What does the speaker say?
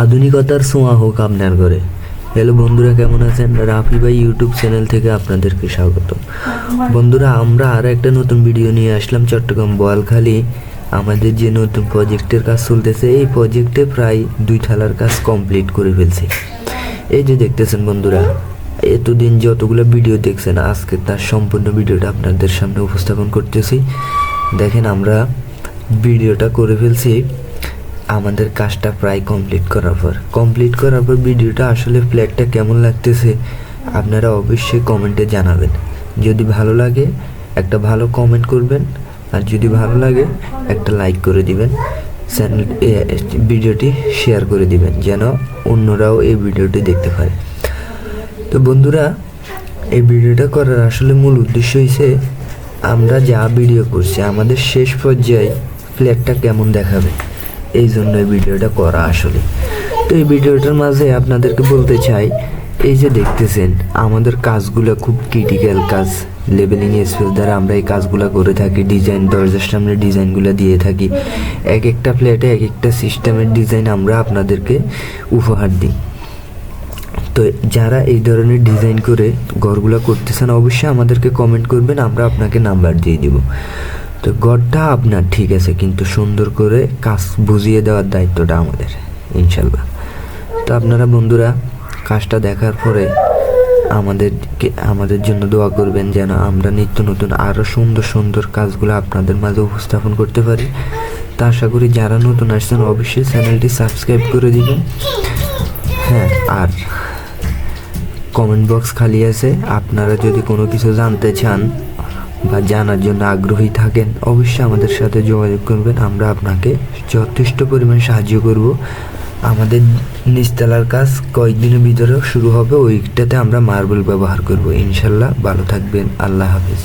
আধুনিকতার ছোঁয়া হোক আপনার ঘরে। হ্যালো বন্ধুরা, কেমন আছেন? রাফি ভাই ইউটিউব চ্যানেল থেকে আপনাদেরকে স্বাগত। বন্ধুরা, আমরা আর একটা নতুন ভিডিও নিয়ে আসলাম চট্টগ্রাম বোয়ালখালী। আমাদের যে নতুন প্রজেক্টের কাজ চলতেছে, এই প্রজেক্টে প্রায় 2 থালার কাজ কমপ্লিট করে ফেলছে। এই যে দেখতেছেন বন্ধুরা, এতদিন যতগুলো ভিডিও দেখছেন, আজকে তার সম্পূর্ণ ভিডিওটা আপনাদের সামনে উপস্থাপন করতেছি। দেখেন, আমরা ভিডিওটা করে ফেলছি। আমাদের কাজটা প্রায় কমপ্লিট করার পর ভিডিওটা আসলে ফ্ল্যাটটা কেমন লাগতেছে আপনারা অবশ্যই কমেন্টে জানাবেন। যদি ভালো লাগে একটা ভালো কমেন্ট করবেন, আর যদি ভালো লাগে একটা লাইক করে দিবেন। চ্যানেল ভিডিওটি শেয়ার করে দিবেন যেন অন্যরাও এই ভিডিওটি দেখতে পারে। তো বন্ধুরা, এই ভিডিওটা করার আসলে মূল উদ্দেশ্য হয়েছে আমরা যা ভিডিও করছি আমাদের শেষ পর্যায়ে ফ্ল্যাটটা কেমন দেখাবে, এই জন্য এই ভিডিওটা করা আসলে। তো এই ভিডিওটার মাঝে আপনাদেরকে বলতে চাই, এই যে দেখতেছেন আমাদের কাজগুলো খুব ক্রিটিক্যাল কাজ। লেবেলিং স্পেস দ্বারা আমরা এই কাজগুলো করে থাকি। ডিজাইন, দরজার সামনে ডিজাইনগুলো দিয়ে থাকি। এক একটা ফ্ল্যাটে এক একটা সিস্টেমের ডিজাইন আমরা আপনাদেরকে উপহার দিই। তো যারা এই ধরনের ডিজাইন করে ঘরগুলো করতেছেন অবশ্যই আমাদেরকে কমেন্ট করবেন, আমরা আপনাকে নাম্বার দিয়ে দিব। তো ঘরটা আপনার ঠিক আছে, কিন্তু সুন্দর করে কাজ বুঝিয়ে দেওয়ার দায়িত্বটা আমাদের, ইনশাল্লাহ। তো আপনারা বন্ধুরা কাজটা দেখার পরে আমাদের জন্য দোয়া করবেন যেন আমরা নিত্য নতুন আরও সুন্দর সুন্দর কাজগুলো আপনাদের মাঝে উপস্থাপন করতে পারি। তা আশা করি যারা নতুন আসছেন অবশ্যই চ্যানেলটি সাবস্ক্রাইব করে দিবেন। হ্যাঁ, আর কমেন্ট বক্স খালি আছে। আপনারা যদি কোনো কিছু জানতে চান বা জানার জন্য আগ্রহী থাকেন অবশ্যই আমাদের সাথে যোগাযোগ করবেন। আমরা আপনাকে যথেষ্ট পরিমাণ সাহায্য করব। আমাদের নিচতলার কাজ কয়েকদিনের ভিতরে শুরু হবে। ওইটাতে আমরা মার্বেল ব্যবহার করব ইনশাল্লাহ। ভালো থাকবেন, আল্লাহ হাফেজ।